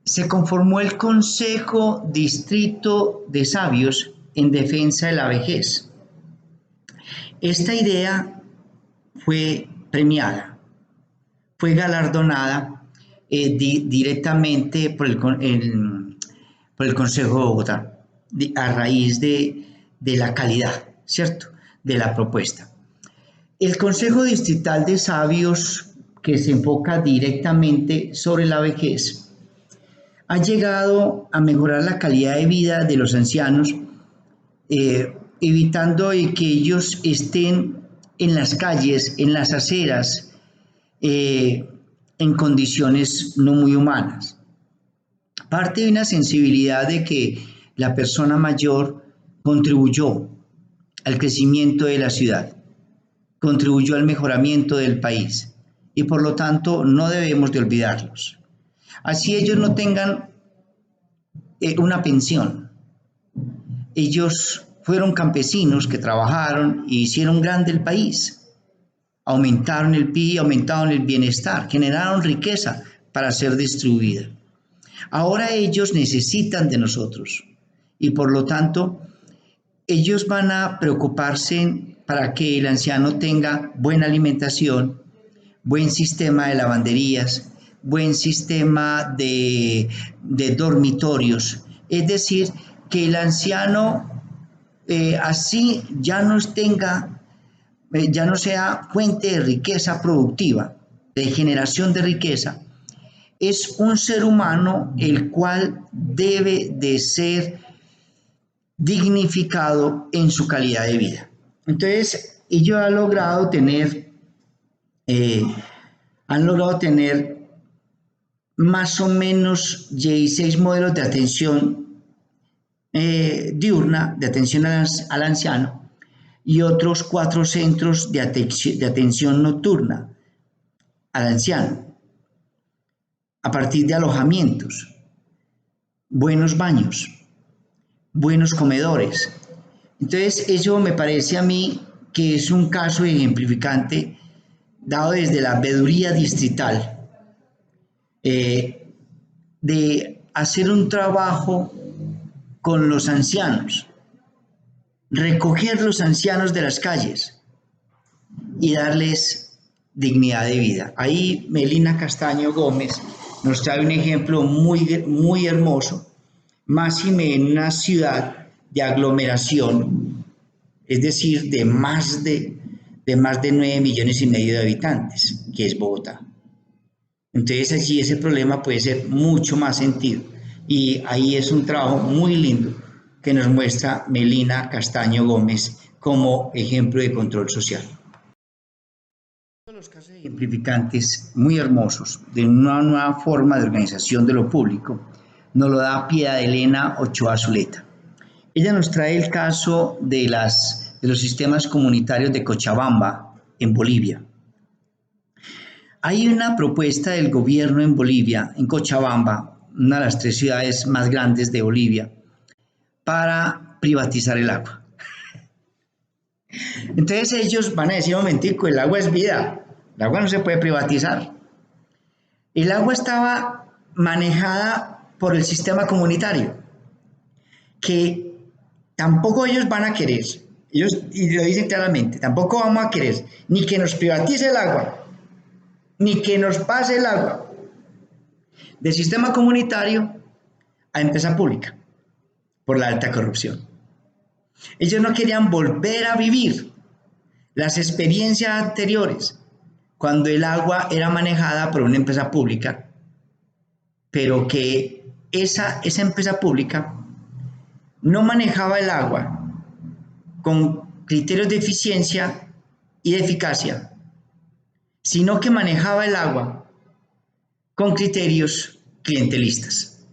Se conformó el Consejo Distrito de Sabios en defensa de la vejez. Esta idea fue premiada, fue galardonada directamente por el Consejo de Bogotá, a raíz de la calidad, ¿cierto?, de la propuesta. El Consejo Distrital de Sabios, que se enfoca directamente sobre la vejez, ha llegado a mejorar la calidad de vida de los ancianos, evitando que ellos estén en las calles, en las aceras, en condiciones no muy humanas. Parte de una sensibilidad de que la persona mayor contribuyó al crecimiento de la ciudad, contribuyó al mejoramiento del país y por lo tanto no debemos de olvidarlos. Así ellos no tengan una pensión. Ellos fueron campesinos que trabajaron y hicieron grande el país. Aumentaron el PIB, aumentaron el bienestar, generaron riqueza para ser distribuida. Ahora ellos necesitan de nosotros y por lo tanto ellos van a preocuparse para que el anciano tenga buena alimentación, buen sistema de lavanderías, buen sistema de dormitorios. Es decir, que el anciano así ya no sea fuente de riqueza productiva, de generación de riqueza, es un ser humano el cual debe de ser dignificado en su calidad de vida. Entonces, ellos han logrado tener más o menos 16 modelos de atención diurna, de atención al anciano, y otros 4 centros de atención nocturna al anciano, a partir de alojamientos, buenos baños, buenos comedores. Entonces, eso me parece a mí que es un caso ejemplificante dado desde la veeduría distrital de hacer un trabajo con los ancianos, recoger los ancianos de las calles y darles dignidad de vida. Ahí Melina Castaño Gómez nos trae un ejemplo muy, muy hermoso, máxime en una ciudad de aglomeración, es decir, de más de de más de 9,5 millones de habitantes, que es Bogotá. Entonces allí ese problema puede ser mucho más sentido. Y ahí es un trabajo muy lindo que nos muestra Melina Castaño Gómez como ejemplo de control social. Los casos ejemplificantes muy hermosos de una nueva forma de organización de lo público nos lo da Piedad Elena Ochoa Zuleta. Ella nos trae el caso de los sistemas comunitarios de Cochabamba, en Bolivia. Hay una propuesta del gobierno en Bolivia, en Cochabamba, una de las 3 ciudades más grandes de Bolivia, para privatizar el agua. Entonces ellos van a decir, un momentico, el agua es vida, el agua no se puede privatizar. El agua estaba manejada por el sistema comunitario, que tampoco ellos van a querer, ellos y lo dicen claramente, tampoco vamos a querer ni que nos privatice el agua, ni que nos pase el agua del sistema comunitario a empresa pública por la alta corrupción. Ellos no querían volver a vivir las experiencias anteriores cuando el agua era manejada por una empresa pública, pero que esa empresa pública no manejaba el agua con criterios de eficiencia y de eficacia, sino que manejaba el agua con criterios clientelistas.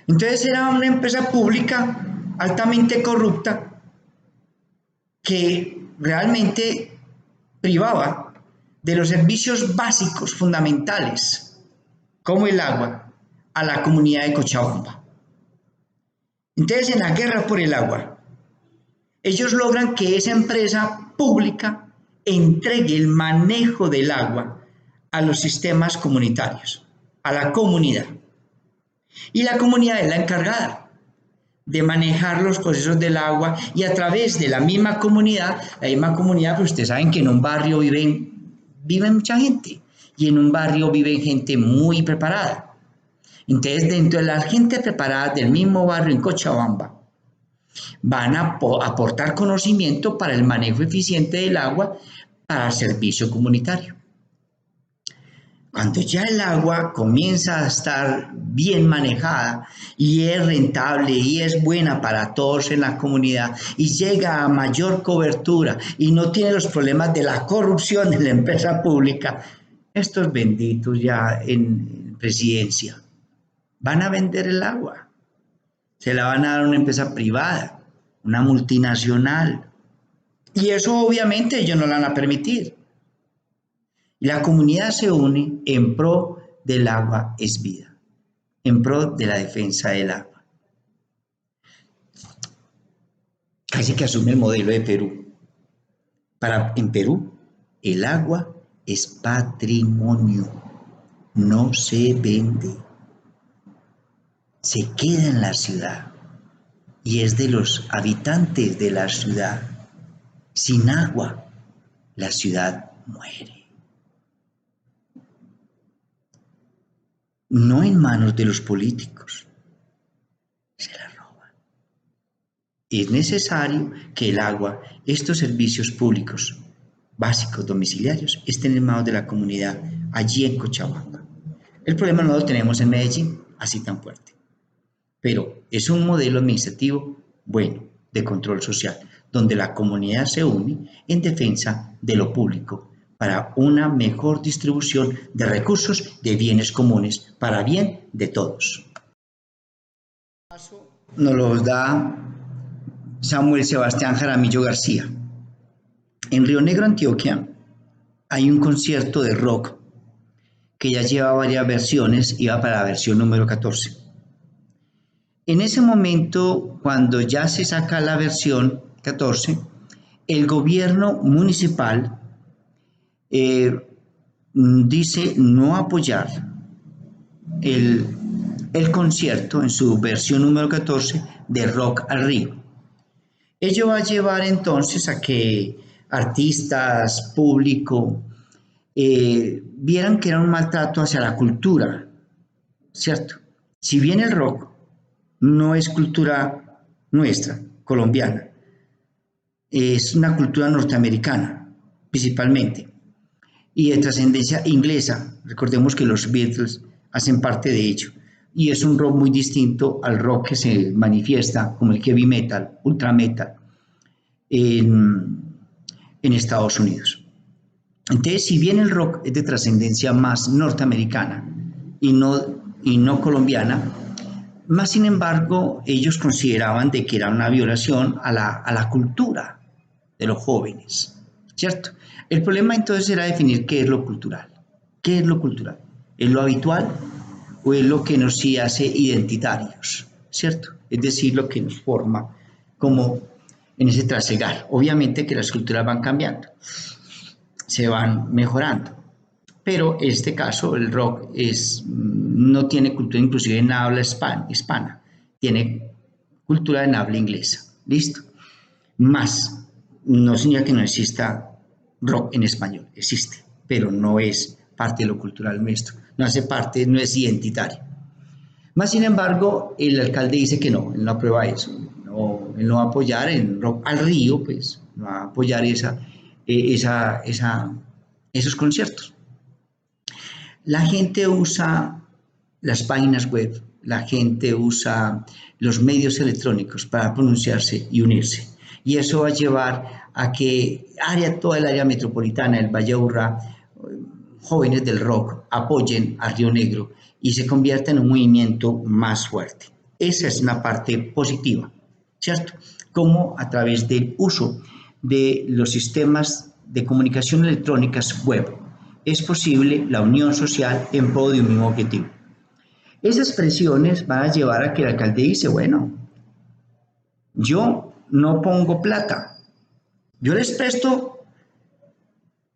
Entonces era una empresa pública altamente corrupta que realmente privaba de los servicios básicos fundamentales, como el agua, a la comunidad de Cochabamba. Entonces, en la guerra por el agua, ellos logran que esa empresa pública entregue el manejo del agua a los sistemas comunitarios, a la comunidad. Y la comunidad es la encargada de manejar los procesos del agua y a través de la misma comunidad, pues ustedes saben que en un barrio viven mucha gente y en un barrio vive gente muy preparada. Entonces, dentro de la gente preparada del mismo barrio en Cochabamba, van a aportar conocimiento para el manejo eficiente del agua para el servicio comunitario. Cuando ya el agua comienza a estar bien manejada y es rentable y es buena para todos en la comunidad y llega a mayor cobertura y no tiene los problemas de la corrupción de la empresa pública, estos benditos ya en presidencia van a vender el agua. Se la van a dar a una empresa privada, una multinacional. Y eso obviamente ellos no lo van a permitir. La comunidad se une en pro del agua es vida, en pro de la defensa del agua. Casi que asume el modelo de Perú. En Perú, el agua es patrimonio, no se vende. Se queda en la ciudad y es de los habitantes de la ciudad. Sin agua, la ciudad muere. No en manos de los políticos, se la roban. Es necesario que el agua, estos servicios públicos básicos domiciliarios, estén en manos de la comunidad allí en Cochabamba. El problema no lo tenemos en Medellín, así tan fuerte. Pero es un modelo administrativo bueno de control social, donde la comunidad se une en defensa de lo público para una mejor distribución de recursos de bienes comunes para bien de todos. Nos los da Samuel Sebastián Jaramillo García. En Río Negro, Antioquia, hay un concierto de rock que ya lleva varias versiones, iba para la versión número 14. En ese momento, cuando ya se saca la versión 14, el gobierno municipal dice no apoyar el concierto en su versión número 14 de Rock al Río. Ello va a llevar entonces a que artistas, público, vieran que era un maltrato hacia la cultura, ¿cierto? Si bien el rock no es cultura nuestra, colombiana, es una cultura norteamericana, principalmente, y de trascendencia inglesa. Recordemos que los Beatles hacen parte de ello. Y es un rock muy distinto al rock que se manifiesta como el heavy metal, ultra metal, en, en Estados Unidos. Entonces, si bien el rock es de trascendencia más norteamericana y no colombiana, más sin embargo, ellos consideraban de que era una violación a la cultura de los jóvenes, ¿cierto? El problema entonces era definir qué es lo cultural. ¿Qué es lo cultural? ¿Es lo habitual o es lo que nos sí hace identitarios, ¿cierto? Es decir, lo que nos forma como en ese trasegar. Obviamente que las culturas van cambiando, se van mejorando. Pero en este caso el rock no tiene cultura inclusive en habla hispana, tiene cultura en habla inglesa. ¿Listo? Más, no significa que no exista rock en español, existe, pero no es parte de lo cultural nuestro, no hace parte, no es identitario. Más sin embargo, el alcalde dice que no, él no aprueba eso, no, él no va a apoyar en rock al río, pues, no va a apoyar esos conciertos. La gente usa las páginas web, la gente usa los medios electrónicos para pronunciarse y unirse. Y eso va a llevar a que toda el área metropolitana, el Valle Aburrá, jóvenes del rock apoyen a Río Negro y se convierta en un movimiento más fuerte. Esa es una parte positiva, ¿cierto? Como a través del uso de los sistemas de comunicación electrónicas web es posible la unión social en pro de un mismo objetivo. Esas presiones van a llevar a que el alcalde dice, bueno, yo no pongo plata, yo les presto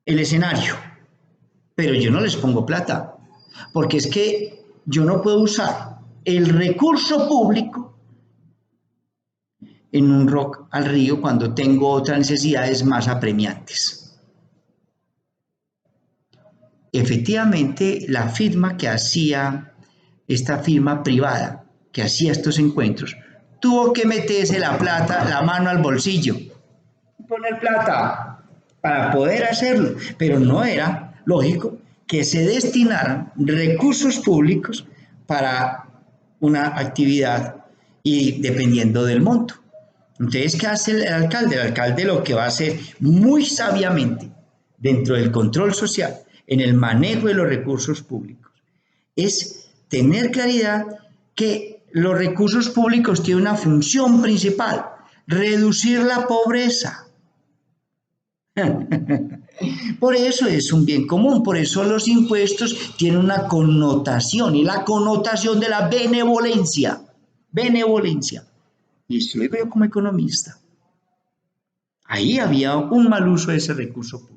el escenario, pero yo no les pongo plata, porque es que yo no puedo usar el recurso público en un rock al río cuando tengo otras necesidades más apremiantes. Efectivamente, la firma que hacía, esta firma privada que hacía estos encuentros, tuvo que meterse la mano al bolsillo, poner plata para poder hacerlo, pero no era lógico que se destinaran recursos públicos para una actividad y dependiendo del monto. Entonces, ¿qué hace el alcalde? El alcalde lo que va a hacer muy sabiamente dentro del control social, en el manejo de los recursos públicos, es tener claridad que los recursos públicos tienen una función principal, reducir la pobreza. Por eso es un bien común, por eso los impuestos tienen una connotación y la connotación de la benevolencia. Benevolencia. Y esto lo digo yo como economista. Ahí había un mal uso de ese recurso público.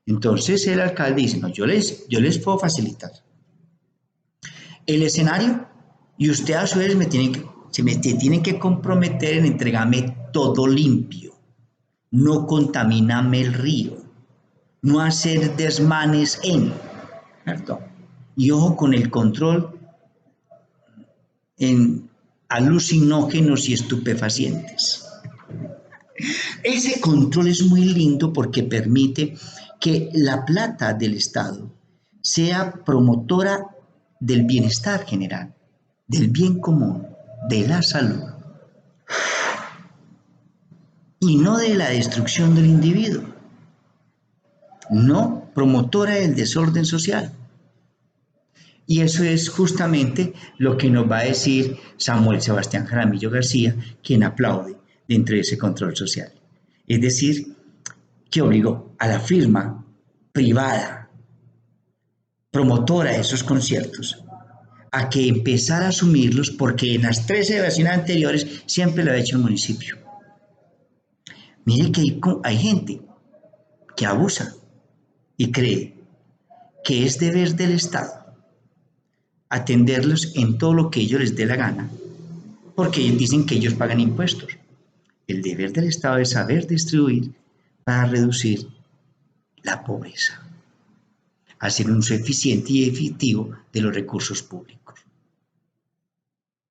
Entonces el alcalde dice, no, yo les puedo facilitar el escenario y usted a su vez me tiene que comprometer en entregarme todo limpio, no contaminarme el río, no hacer desmanes ¿cierto? Y ojo con el control en alucinógenos y estupefacientes. Ese control es muy lindo porque permite que la plata del Estado sea promotora del bienestar general, del bien común, de la salud, y no de la destrucción del individuo, no promotora del desorden social. Y eso es justamente lo que nos va a decir Samuel Sebastián Jaramillo García, quien aplaude dentro de ese control social. Es decir, que obligó a la firma privada, promotora de esos conciertos, a que empezara a asumirlos porque en las 13 elecciones anteriores siempre lo ha hecho el municipio. Mire que hay gente que abusa y cree que es deber del Estado atenderlos en todo lo que ellos les dé la gana, porque ellos dicen que ellos pagan impuestos. El deber del Estado es saber distribuir para reducir la pobreza, hacer un uso eficiente y efectivo de los recursos públicos.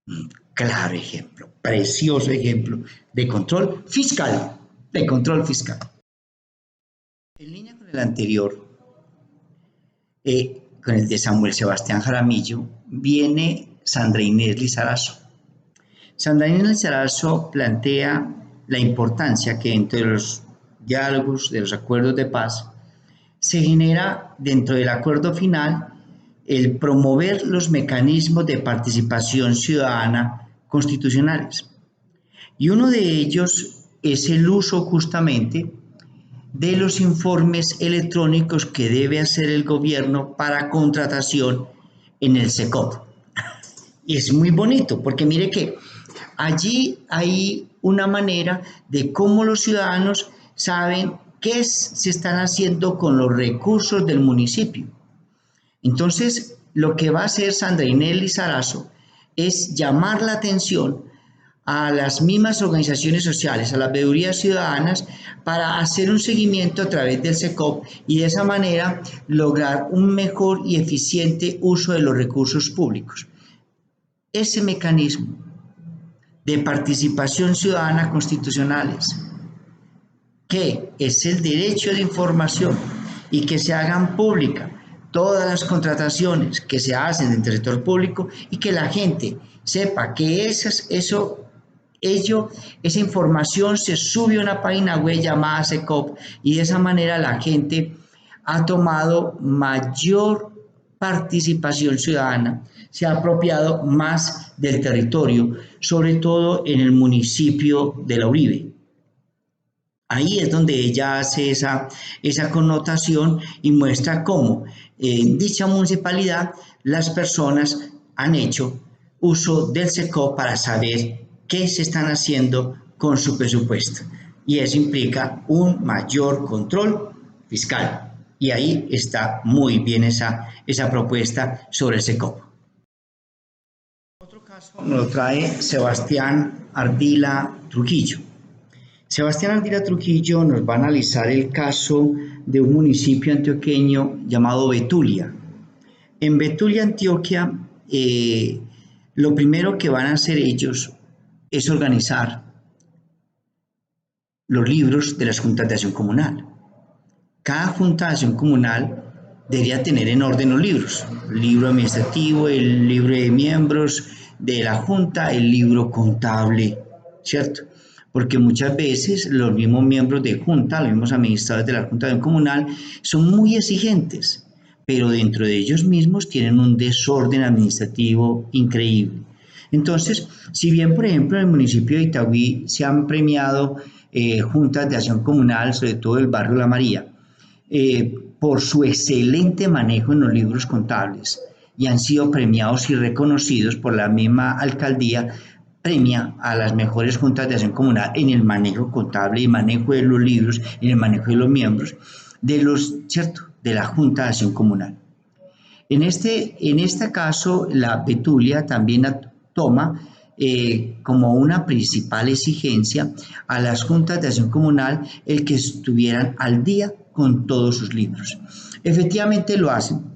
Un claro ejemplo, precioso ejemplo de control fiscal, de control fiscal. En línea con el anterior, con el de Samuel Sebastián Jaramillo, viene Sandra Inés Lizarazo. Sandra Inés Lizarazo plantea la importancia que dentro de los diálogos, de los acuerdos de paz, se genera dentro del acuerdo final el promover los mecanismos de participación ciudadana constitucionales. Y uno de ellos es el uso justamente de los informes electrónicos que debe hacer el gobierno para contratación en el SECOP. Y es muy bonito porque mire que allí hay una manera de cómo los ciudadanos saben qué se están haciendo con los recursos del municipio. Entonces, lo que va a hacer Sandra Inés Lizarazo es llamar la atención a las mismas organizaciones sociales, a las veedurías ciudadanas, para hacer un seguimiento a través del SECOP y de esa manera lograr un mejor y eficiente uso de los recursos públicos. Ese mecanismo de participación ciudadana constitucionales, que es el derecho de información y que se hagan públicas todas las contrataciones que se hacen dentro del sector público y que la gente sepa que esa información se sube a una página web llamada SECOP y de esa manera la gente ha tomado mayor participación ciudadana, se ha apropiado más del territorio, sobre todo en el municipio de La Uribe. Ahí es donde ella hace esa connotación y muestra cómo en dicha municipalidad las personas han hecho uso del SECOP para saber qué se están haciendo con su presupuesto. Y eso implica un mayor control fiscal. Y ahí está muy bien esa propuesta sobre el SECOP. Otro caso nos lo trae Sebastián Ardila Trujillo. Sebastián Ardila Trujillo nos va a analizar el caso de un municipio antioqueño llamado Betulia. En Betulia, Antioquia, lo primero que van a hacer ellos es organizar los libros de las juntas de acción comunal. Cada junta de acción comunal debería tener en orden los libros: el libro administrativo, el libro de miembros de la junta, el libro contable, ¿cierto? Porque muchas veces los mismos miembros de junta, los mismos administradores de la junta de acción comunal son muy exigentes, pero dentro de ellos mismos tienen un desorden administrativo increíble. Entonces, si bien, por ejemplo, en el municipio de Itagüí se han premiado juntas de acción comunal, sobre todo el barrio La María, por su excelente manejo en los libros contables, y han sido premiados y reconocidos por la misma alcaldía, premia a las mejores juntas de acción comunal en el manejo contable y manejo de los libros, en el manejo de los miembros de la junta de acción comunal. En este caso, la Betulia también toma como una principal exigencia a las juntas de acción comunal el que estuvieran al día con todos sus libros. Efectivamente lo hacen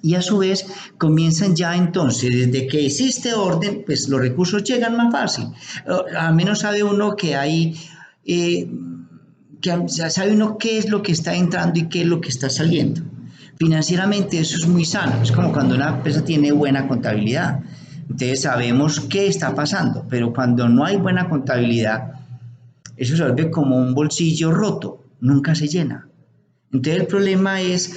y a su vez comienzan ya entonces, desde que existe orden, pues los recursos llegan más fácil. Al menos sabe uno que hay, sabe uno qué es lo que está entrando y qué es lo que está saliendo. Financieramente eso es muy sano, es como cuando una empresa tiene buena contabilidad. Entonces sabemos qué está pasando, pero cuando no hay buena contabilidad, eso se vuelve como un bolsillo roto, nunca se llena. Entonces el problema es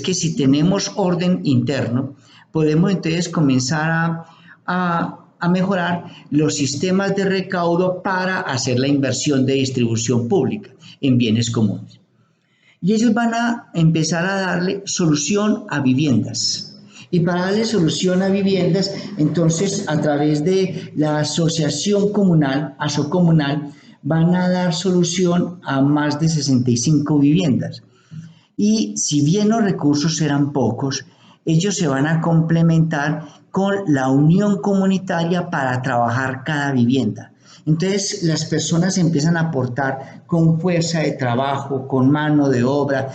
que si tenemos orden interno, podemos entonces comenzar a mejorar los sistemas de recaudo para hacer la inversión de distribución pública en bienes comunes. Y ellos van a empezar a darle solución a viviendas. Y para darle solución a viviendas, entonces a través de la asociación comunal, ASOComunal, van a dar solución a más de 65 viviendas. Y si bien los recursos eran pocos, ellos se van a complementar con la unión comunitaria para trabajar cada vivienda. Entonces las personas empiezan a aportar con fuerza de trabajo, con mano de obra,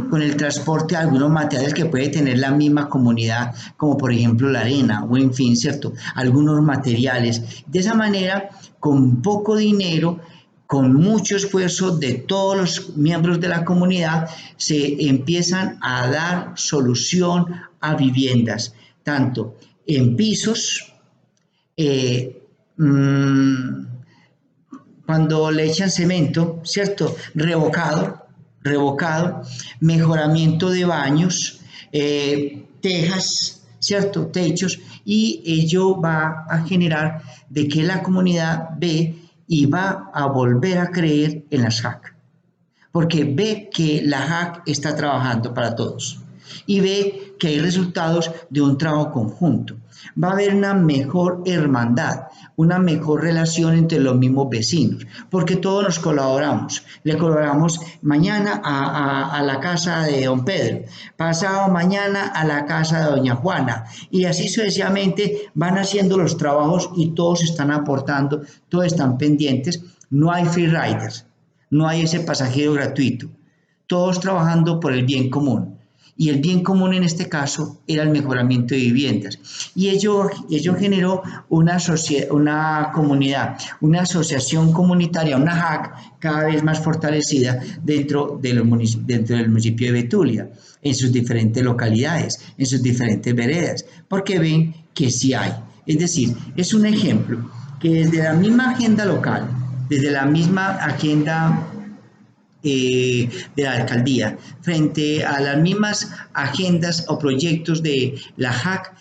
con el transporte de algunos materiales que puede tener la misma comunidad, como por ejemplo la arena o en fin, ¿cierto? Algunos materiales. De esa manera, con poco dinero, con mucho esfuerzo de todos los miembros de la comunidad, se empiezan a dar solución a viviendas, tanto en pisos, eh, mmm, cuando le echan cemento, ¿cierto? Revocado, mejoramiento de baños, tejas, ¿cierto? Techos, y ello va a generar de que la comunidad ve y va a volver a creer en las JAC, porque ve que la JAC está trabajando para todos y ve que hay resultados de un trabajo conjunto. Va a haber una mejor hermandad, una mejor relación entre los mismos vecinos, porque todos nos colaboramos. Le colaboramos mañana a la casa de don Pedro, pasado mañana a la casa de doña Juana, y así sucesivamente van haciendo los trabajos y todos están aportando, todos están pendientes. No hay free riders, no hay ese pasajero gratuito, todos trabajando por el bien común. Y el bien común en este caso era el mejoramiento de viviendas. Y ello generó una comunidad, una asociación comunitaria, una JAC cada vez más fortalecida dentro del municipio de Betulia, en sus diferentes localidades, en sus diferentes veredas, porque ven que sí hay. Es decir, es un ejemplo que desde la misma agenda local, desde la misma agenda de la alcaldía, frente a las mismas agendas o proyectos de la JAC,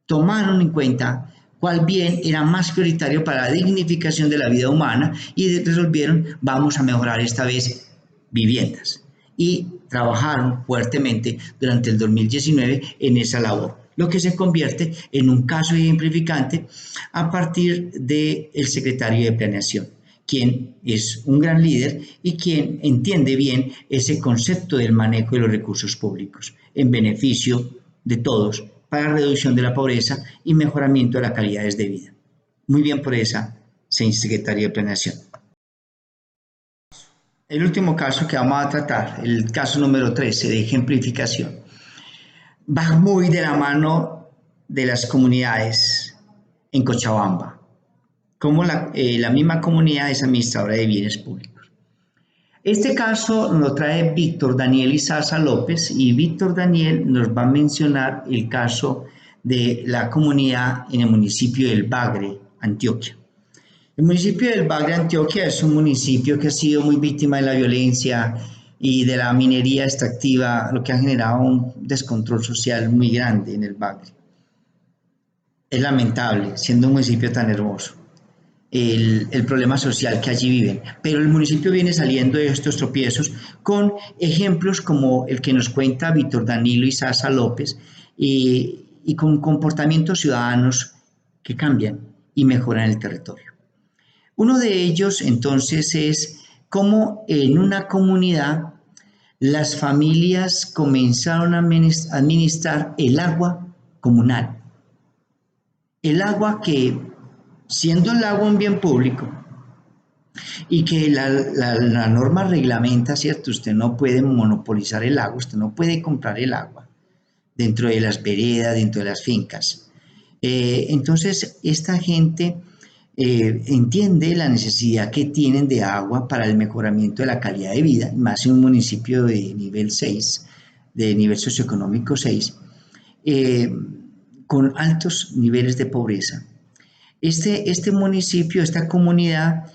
tomaron en cuenta cuál bien era más prioritario para la dignificación de la vida humana y resolvieron, vamos a mejorar esta vez viviendas. Y trabajaron fuertemente durante el 2019 en esa labor, lo que se convierte en un caso ejemplificante a partir del secretario de Planeación, quien es un gran líder y quien entiende bien ese concepto del manejo de los recursos públicos en beneficio de todos para reducción de la pobreza y mejoramiento de las calidades de vida. Muy bien por esa, señor secretario de Planeación. El último caso que vamos a tratar, el caso número 13 de ejemplificación, va muy de la mano de las comunidades en Cochabamba, como la misma comunidad es administradora de bienes públicos. Este caso lo trae Víctor Daniel Izaza López y Víctor Daniel nos va a mencionar el caso de la comunidad en el municipio del Bagre, Antioquia. El municipio del Bagre, Antioquia es un municipio que ha sido muy víctima de la violencia y de la minería extractiva, lo que ha generado un descontrol social muy grande en el Bagre. Es lamentable, siendo un municipio tan hermoso, el problema social que allí viven. Pero el municipio viene saliendo de estos tropiezos con ejemplos como el que nos cuenta Víctor Danilo Izaza López y con comportamientos ciudadanos que cambian y mejoran el territorio. Uno de ellos entonces es cómo en una comunidad las familias comenzaron a administrar el agua comunal. El agua que, siendo el agua un bien público y que la norma reglamenta, ¿cierto? Usted no puede monopolizar el agua, usted no puede comprar el agua dentro de las veredas, dentro de las fincas. Entonces, esta gente entiende la necesidad que tienen de agua para el mejoramiento de la calidad de vida, más en un municipio de nivel 6, de nivel socioeconómico 6, con altos niveles de pobreza. Este municipio, esta comunidad,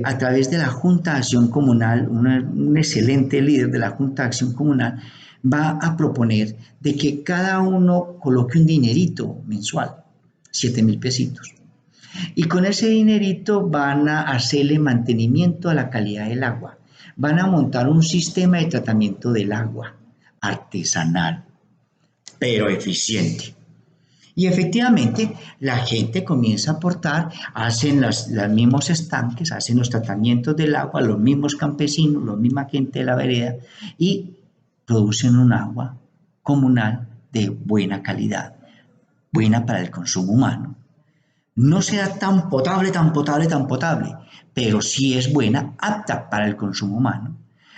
a través de la Junta de Acción Comunal, un excelente líder de la Junta de Acción Comunal, va a proponer de que cada uno coloque un dinerito mensual, 7.000 pesitos. Y con ese dinerito van a hacerle mantenimiento a la calidad del agua. Van a montar un sistema de tratamiento del agua artesanal, pero eficiente. Y efectivamente la gente comienza a aportar, hacen los mismos estanques, hacen los tratamientos del agua, los mismos campesinos, la misma gente de la vereda y producen un agua comunal de buena calidad, buena para el consumo humano. No será tan potable, pero sí es buena, apta para el consumo humano.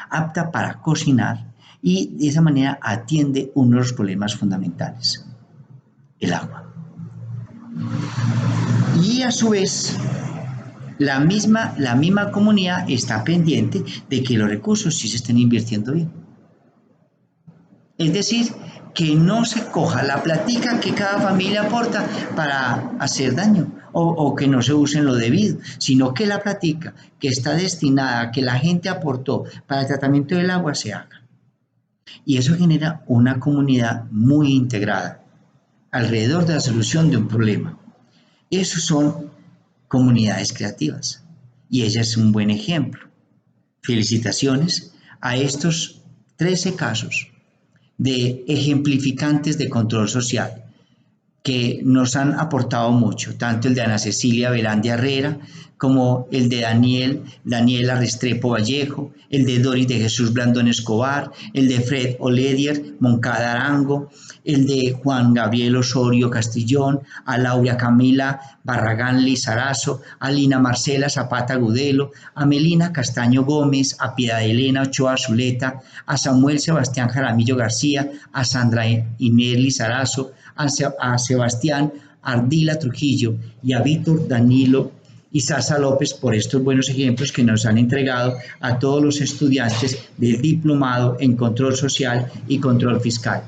apta para cocinar y de esa manera atiende uno de los problemas fundamentales, el agua. Y a su vez, la misma comunidad está pendiente de que los recursos sí se estén invirtiendo bien. Es decir, que no se coja la platica que cada familia aporta para hacer daño o que no se use en lo debido, sino que la platica que está destinada a que la gente aportó para el tratamiento del agua se haga. Y eso genera una comunidad muy integrada alrededor de la solución de un problema. Esos son comunidades creativas y ella es un buen ejemplo. Felicitaciones a estos 13 casos de ejemplificantes de control social que nos han aportado mucho, tanto el de Ana Cecilia Velandia Herrera como el de Daniela Restrepo Vallejo, el de Doris de Jesús Blandón Escobar, el de Fred Oledier Moncada Arango, el de Juan Gabriel Osorio Castillón, a Laura Camila Barragán Lizarazo, a Lina Marcela Zapata Gudelo, a Melina Castaño Gómez, a Piedad Elena Ochoa Zuleta, a Samuel Sebastián Jaramillo García, a Sandra Inés Lizarazo, a Sebastián Ardila Trujillo y a Víctor Danilo y Sasa López por estos buenos ejemplos que nos han entregado a todos los estudiantes del diplomado en control social y control fiscal.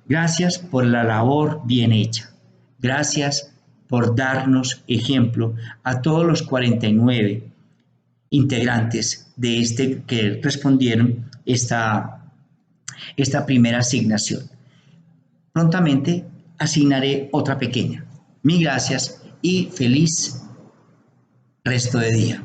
Gracias por la labor bien hecha. Gracias por darnos ejemplo a todos los 49 integrantes de este que respondieron esta primera asignación. Prontamente asignaré otra pequeña. Mil gracias y feliz resto de día.